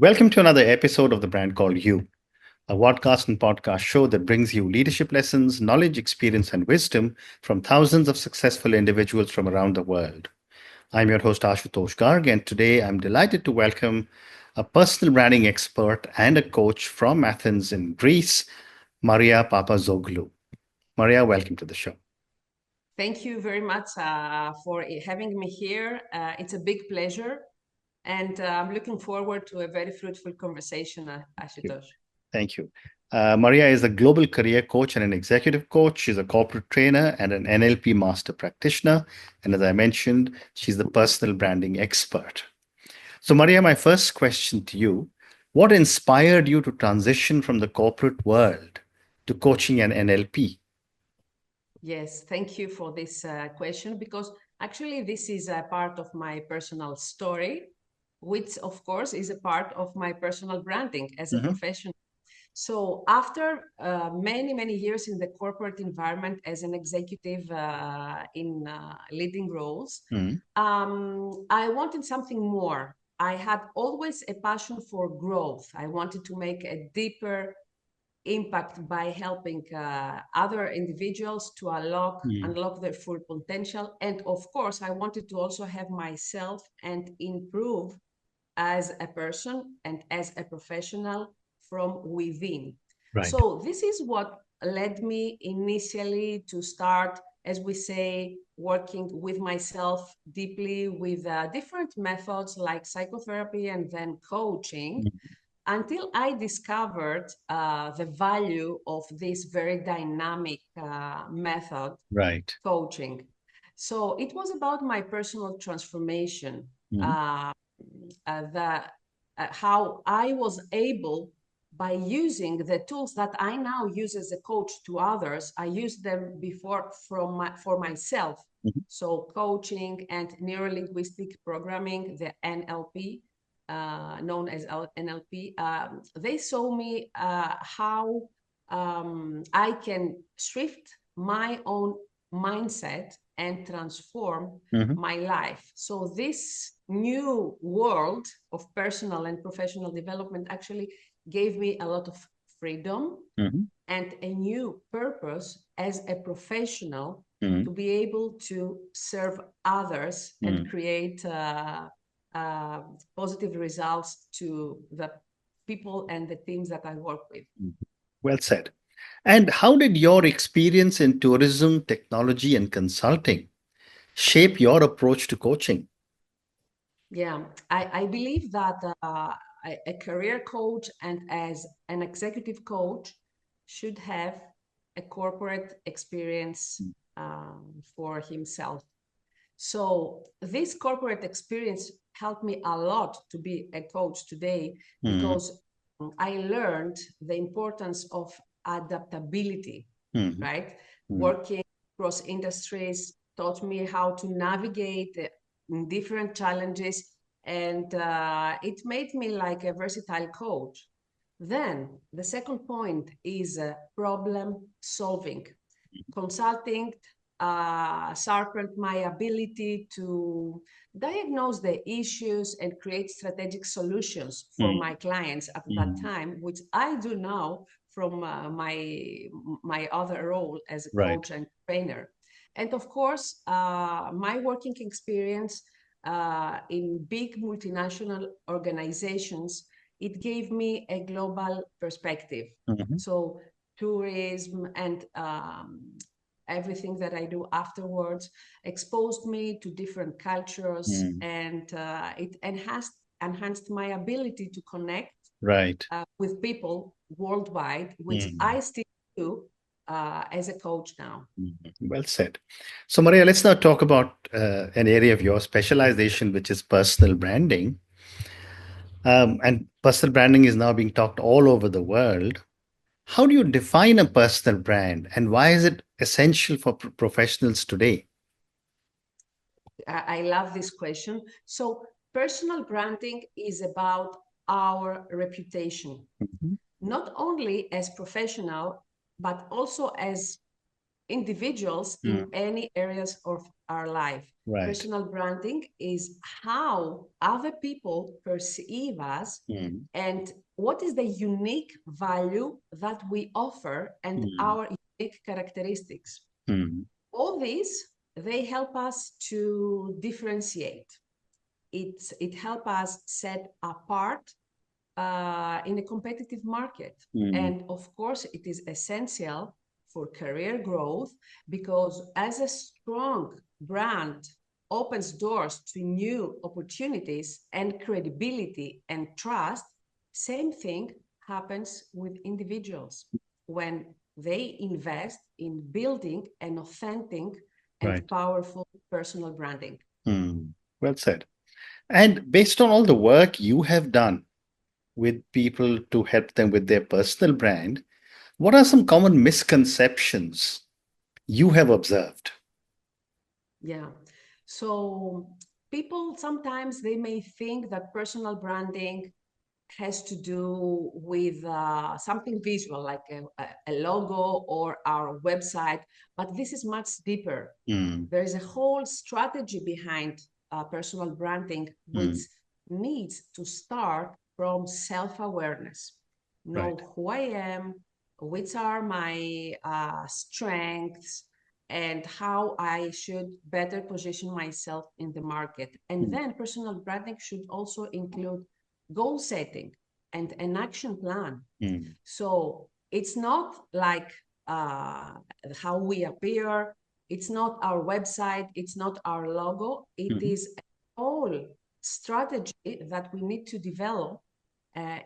Welcome to another episode of The Brand Called You, a podcast and podcast show that brings you leadership lessons, knowledge, experience, and wisdom from thousands of successful individuals from around the world. I'm your host, Ashutosh Garg, and today I'm delighted to welcome a personal branding expert and a coach from Athens in Greece, Maria Papazoglou. Maria, welcome to the show. Thank you very much for having me here. It's a big pleasure, and I'm looking forward to a very fruitful conversation, Ashutosh. Thank you. Maria is a global career coach and an executive coach. She's a corporate trainer and an NLP master practitioner. And as I mentioned, she's the personal branding expert. So, Maria, my first question to you: what inspired you to transition from the corporate world to coaching and NLP? Yes, thank you for this question, because actually this is a part of my personal story, which of course is a part of my personal branding as a Hmm. professional. So after many years in the corporate environment as an executive in leading roles, Hmm. I wanted something more. I had always a passion for growth. I wanted to make a deeper impact by helping other individuals to unlock their full potential. And of course, I wanted to also have myself and improve as a person and as a professional from within. Right. So this is what led me initially to start, as we say, working with myself deeply with different methods like psychotherapy and then coaching, until I discovered the value of this very dynamic method, Right. coaching. So it was about my personal transformation, Mhm. uh, the, how I was able, by using the tools that I now use as a coach to others, I used them before for myself. Mhm. So coaching and neuro-linguistic programming, the NLP, known as NLP, they saw me how I can shift my own mindset and transform Mhm. my life. So this new world of personal and professional development actually gave me a lot of freedom Mhm. and a new purpose as a professional Mhm. to be able to serve others and Mhm. create uh, positive results to the people and the teams that I work with. Well said. And how did your experience in tourism, technology, and consulting shape your approach to coaching? Yeah, I believe that a career coach and as an executive coach should have a corporate experience for himself. So this corporate experience helped me a lot to be a coach today, Mhm. because I learned the importance of adaptability, Mhm. right? Mhm. Working across industries taught me how to navigate different challenges, and it made me like a versatile coach. Then the second point is problem solving. Consulting sharpened my ability to diagnose the issues and create strategic solutions for Mhm. my clients at that Mhm. time, which I do now from my other role as a Right. coach and trainer. And of course, my working experience in big multinational organizations, it gave me a global perspective. Mhm. So tourism and everything that I do afterwards exposed me to different cultures, Mhm. and it enhanced my ability to connect Right. with people worldwide, which Mhm. I still do as a coach now. Mhm. Well said. So, Maria, let's now talk about an area of your specialization, which is personal branding. And personal branding is now being talked all over the world. How do you define a personal brand, and why is it essential for professionals today? I love this question. So, personal branding is about our reputation, Mhm. not only as professional, but also as individuals in any areas of our life. Right. Personal branding is how other people perceive us and what is the unique value that we offer and our unique characteristics. All these, they help us to differentiate. It helps us set apart in a competitive market. And of course, it is essential for career growth because as a strong brand opens doors to new opportunities and credibility and trust, same thing happens with individuals when they invest in building an authentic and powerful personal branding. Well said. And based on all the work you have done with people to help them with their personal brand, what are some common misconceptions you have observed? Yeah. So people sometimes they may think that personal branding has to do with something visual like a logo or our website, but this is much deeper. There is a whole strategy behind personal branding which needs to start from self-awareness. Know who I am, which are my strengths, and how I should better position myself in the market. And then personal branding should also include goal setting and an action plan. So it's not like how we appear, it's not our website, it's not our logo, it is a whole strategy that we need to develop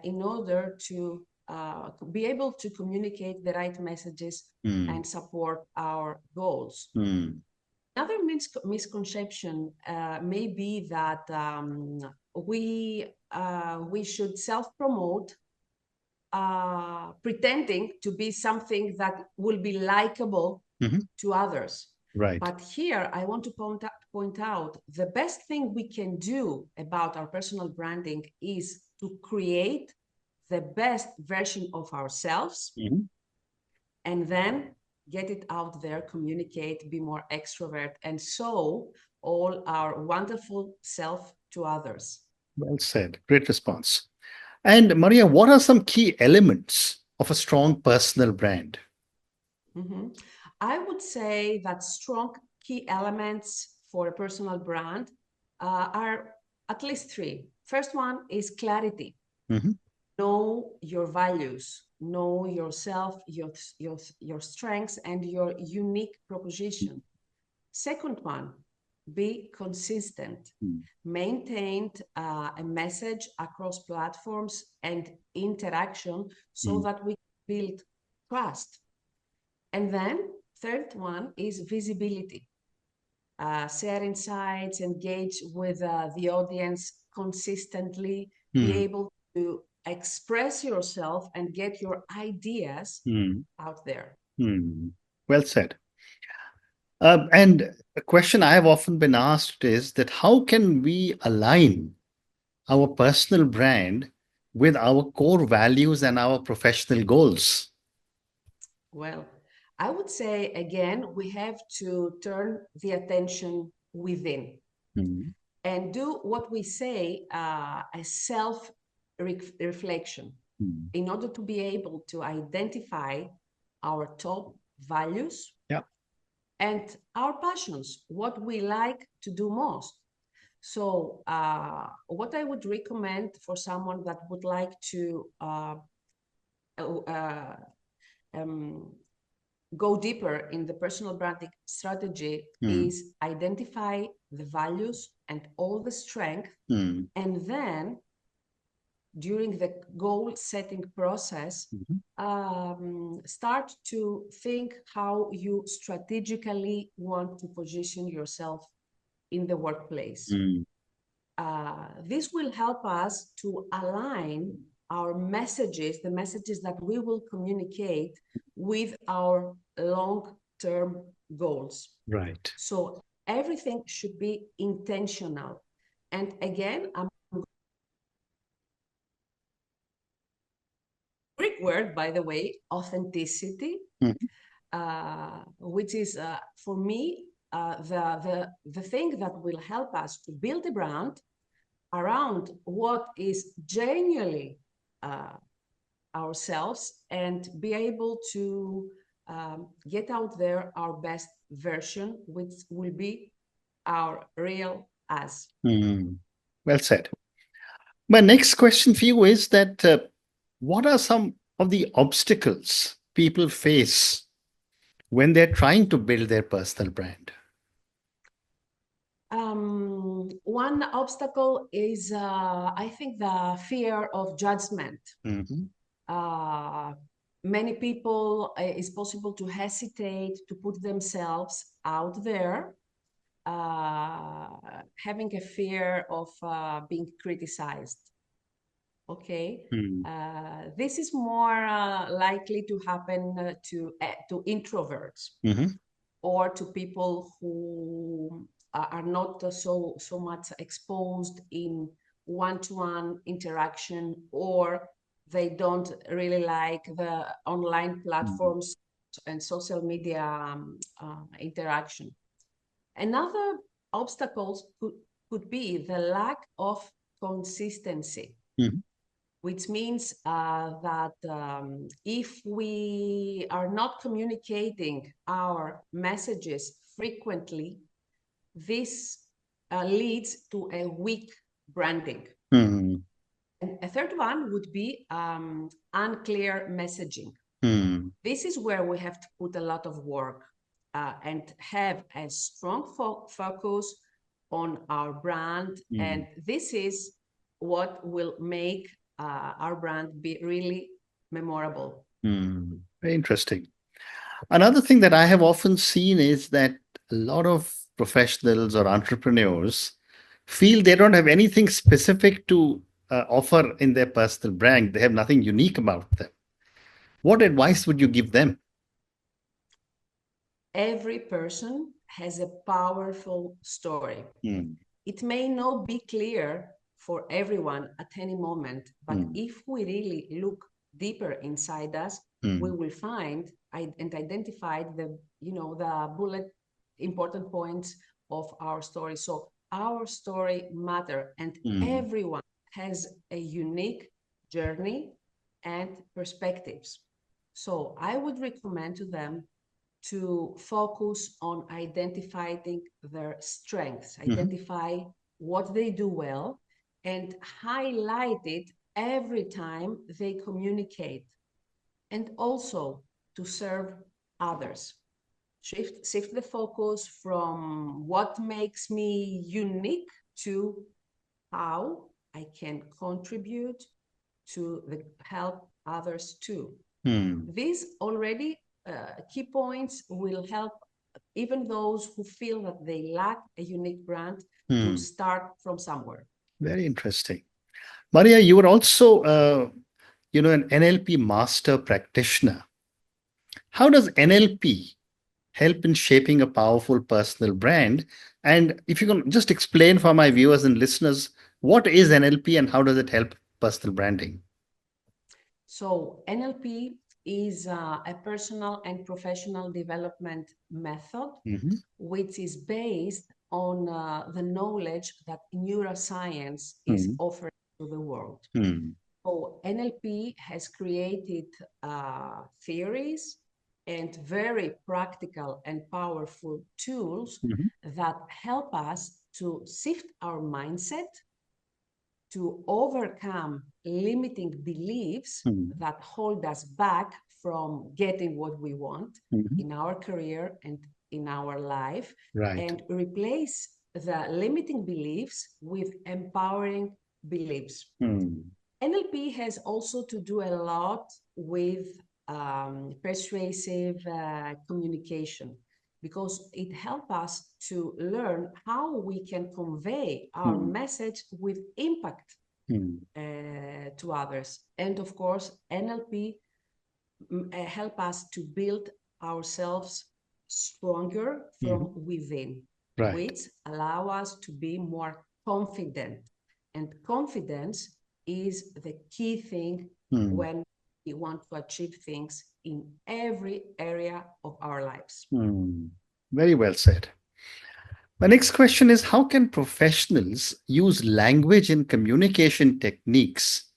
in order to be able to communicate the right messages and support our goals. Another misconception may be that we should self-promote pretending to be something that will be likable to others. Right. But here I want to point out the best thing we can do about our personal branding is to create the best version of ourselves and then get it out there, communicate, be more extrovert, and show all our wonderful self to others. Well said. Great response. And Maria, what are some key elements of a strong personal brand? I would say that strong key elements for a personal brand are at least three. First one is clarity. Know your values, know yourself, your strengths, and your unique proposition. Second one, be consistent. Maintain a message across platforms and interaction so that we build trust. And then third one is visibility. Share insights, engage with the audience consistently, be able to express yourself and get your ideas out there. Well said. And a question I have often been asked is that how can we align our personal brand with our core values and our professional goals? Well, I would say, again, we have to turn the attention within and do what we say a self-reflection in order to be able to identify our top values and our passions, what we like to do most. So what I would recommend for someone that would like to go deeper in the personal branding strategy is identify the values and all the strength, and then during the goal setting process, start to think how you strategically want to position yourself in the workplace. This will help us to align our messages, the messages that we will communicate with our long-term goals. Right. So everything should be intentional. And again, Greek word, by the way, authenticity. which is for me the thing that will help us to build a brand around what is genuinely ourselves and be able to get out there our best version, which will be our real us. Well said. My next question for you is that what are some of the obstacles people face when they're trying to build their personal brand? One obstacle is, I think, the fear of judgment. Many people, it's possible to hesitate to put themselves out there, having a fear of being criticized. Okay, this is more likely to happen to introverts or to people who are not so much exposed in one-to-one interaction, or they don't really like the online platforms and social media interaction. Another obstacle could be the lack of consistency, which means that if we are not communicating our messages frequently, this leads to a weak branding. And a third one would be unclear messaging. This is where we have to put a lot of work and have a strong focus on our brand. And this is what will make our brand be really memorable. Very interesting. Another thing that I have often seen is that a lot of professionals or entrepreneurs feel they don't have anything specific to offer in their personal brand. They have nothing unique about them. What advice would you give them? Every person has a powerful story. It may not be clear for everyone at any moment, but if we really look deeper inside us, we will find and identify the bullet important points of our story. So our story matter, and everyone has a unique journey and perspectives. So I would recommend to them to focus on identifying their strengths, identify what they do well, and highlight it every time they communicate, and also to serve others. Shift the focus from what makes me unique to how I can contribute to help others too. These already key points will help even those who feel that they lack a unique brand to start from somewhere. Very interesting. Maria, you were also, an NLP master practitioner. How does NLP help in shaping a powerful personal brand? And if you can just explain for my viewers and listeners, what is NLP and how does it help personal branding? So NLP is a personal and professional development method, which is based on the knowledge that neuroscience is offering to the world. So NLP has created theories and very practical and powerful tools that help us to shift our mindset, to overcome limiting beliefs that hold us back from getting what we want in our career and in our life, and replace the limiting beliefs with empowering beliefs. NLP has also to do a lot with persuasive communication, because it helps us to learn how we can convey our message with impact to others. And of course, NLP help us to build ourselves stronger from within, which allow us to be more confident. And confidence is the key thing when we want to achieve things in every area of our lives. Very well said. My next question is, how can professionals use language and communication techniques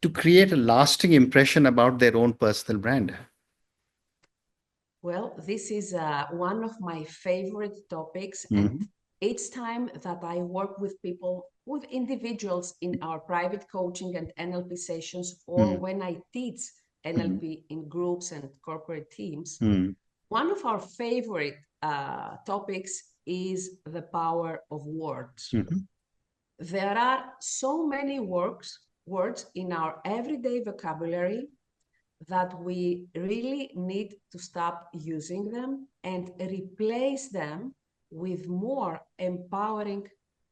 to create a lasting impression about their own personal brand? Well, this is one of my favorite topics, Mhm. and each time that I work with people, with individuals in our private coaching and NLP sessions, or when I teach NLP in groups and corporate teams, one of our favorite topics is the power of words. There are so many words in our everyday vocabulary that we really need to stop using them and replace them with more empowering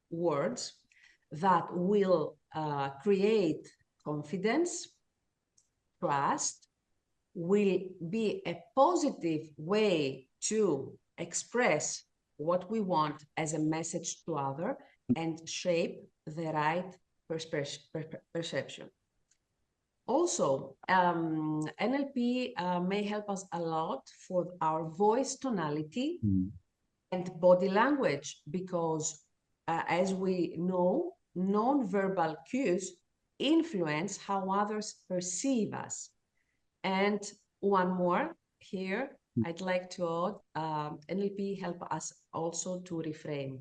words that will create confidence, trust, will be a positive way to express what we want as a message to others and shape the right perception. Also, NLP may help us a lot for our voice tonality and body language, because as we know, non-verbal cues influence how others perceive us. And one more here, I'd like to add, NLP help us also to reframe,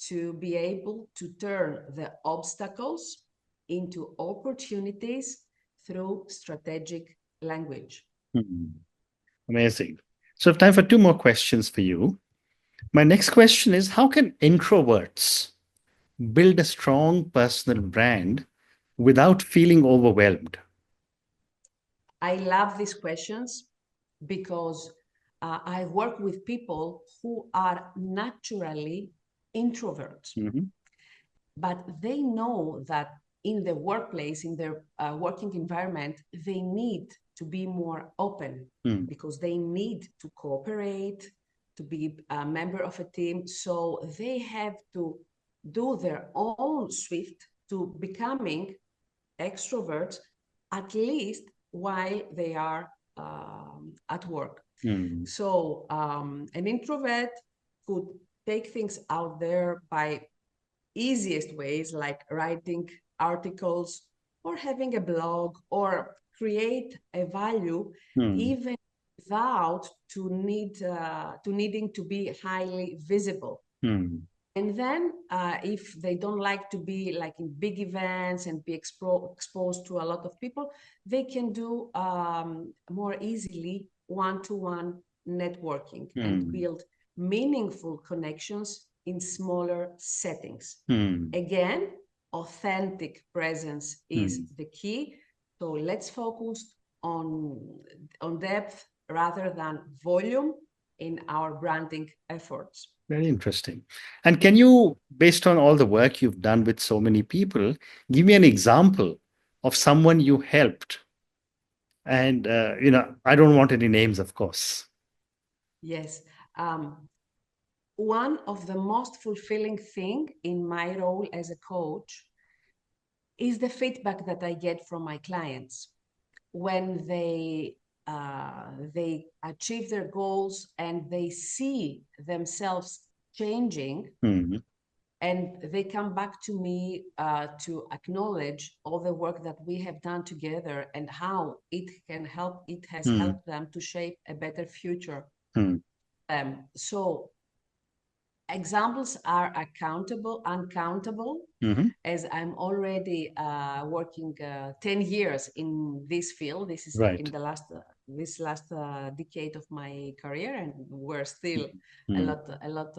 to be able to turn the obstacles into opportunities through strategic language. Amazing. So I have time for two more questions for you. My next question is, how can introverts build a strong personal brand without feeling overwhelmed? I love these questions because I work with people who are naturally introverts, but they know that in the workplace, in their working environment, they need to be more open because they need to cooperate, to be a member of a team. So they have to do their own shift to becoming extroverts, at least while they are at work. So an introvert could take things out there by easiest ways, like writing articles or having a blog or create a value, even without needing to be highly visible. And then if they don't like to be like in big events and be exposed to a lot of people, they can do more easily one-to-one networking and build meaningful connections in smaller settings. Again, authentic presence is the key. So let's focus on depth rather than volume in our branding efforts. Very interesting. And can you, based on all the work you've done with so many people, give me an example of someone you helped? And, I don't want any names, of course. Yes. One of the most fulfilling thing in my role as a coach is the feedback that I get from my clients when they achieve their goals and they see themselves changing, and they come back to me to acknowledge all the work that we have done together and how it has helped them to shape a better future. So examples are uncountable, as I'm already working 10 years in this field. This is in the last decade of my career, and we're still a lot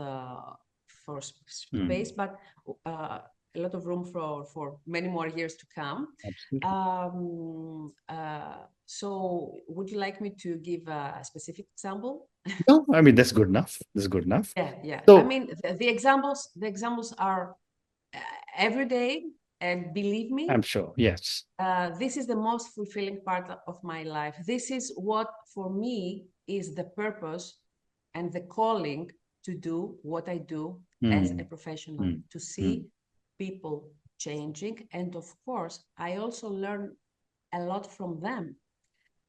for space, but a lot of room for many more years to come. So would you like me to give a specific example? No, I mean, that's good enough. That's good enough. Yeah. So, I mean, the examples are every day, and believe me, I'm sure. Yes. this is the most fulfilling part of my life. This is what, for me, is the purpose and the calling to do what I do as a professional, to see people changing. And of course, I also learn a lot from them.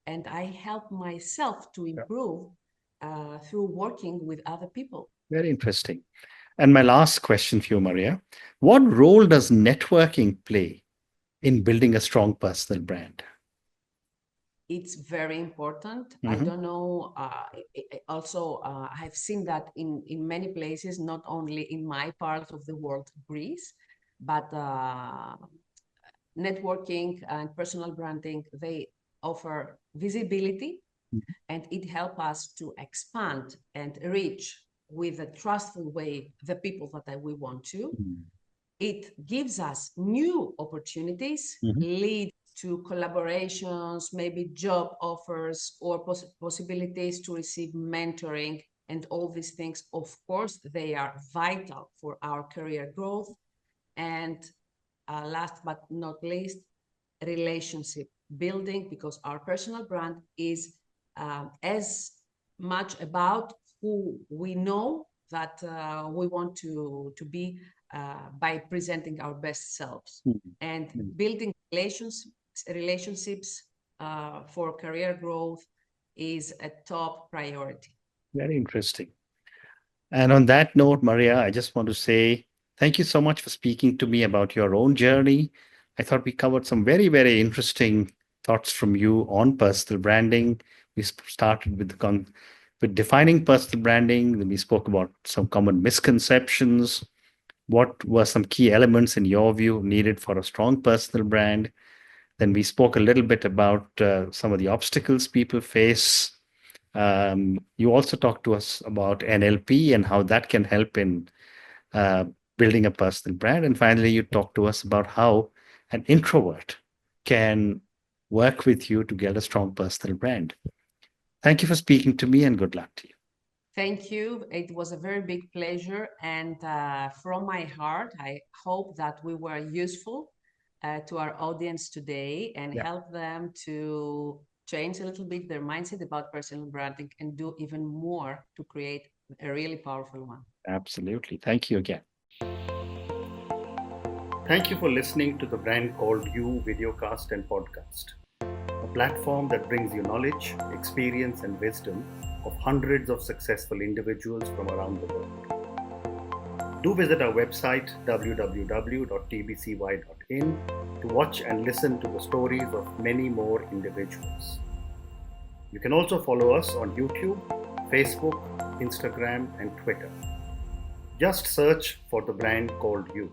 And I help myself to improve through working with other people. Very interesting. And my last question for you, Maria, what role does networking play in building a strong personal brand? It's very important. I Mm-hmm. don't know. Also, I've seen that in many places, not only in my part of the world, Greece, but networking and personal branding, they offer visibility, and it helps us to expand and reach with a trustful way the people that we want to. It gives us new opportunities, Mm-hmm. lead to collaborations, maybe job offers or possibilities to receive mentoring, and all these things. Of course, they are vital for our career growth. And last but not least, relationship building, because our personal brand is as much about who we know that we want to be by presenting our best selves. And building relationships for career growth is a top priority. Very interesting. And on that note, Maria, I just want to say thank you so much for speaking to me about your own journey. I thought we covered some very, very interesting thoughts from you on personal branding. We started with defining personal branding. Then we spoke about some common misconceptions. What were some key elements in your view needed for a strong personal brand? Then we spoke a little bit about some of the obstacles people face. You also talked to us about NLP and how that can help in uh, building a personal brand. And finally, you talked to us about how an introvert can work with you to get a strong personal brand. Thank you for speaking to me and good luck to you. Thank you. It was a very big pleasure. And from my heart, I hope that we were useful to our audience today and help them to change a little bit their mindset about personal branding and do even more to create a really powerful one. Absolutely. Thank you again. Thank you for listening to the Brand Called You videocast and podcast, a platform that brings you knowledge, experience, and wisdom of hundreds of successful individuals from around the world. Do visit our website www.tbcy.in to watch and listen to the stories of many more individuals. You can also follow us on YouTube, Facebook, Instagram, and Twitter. Just search for the Brand Called You.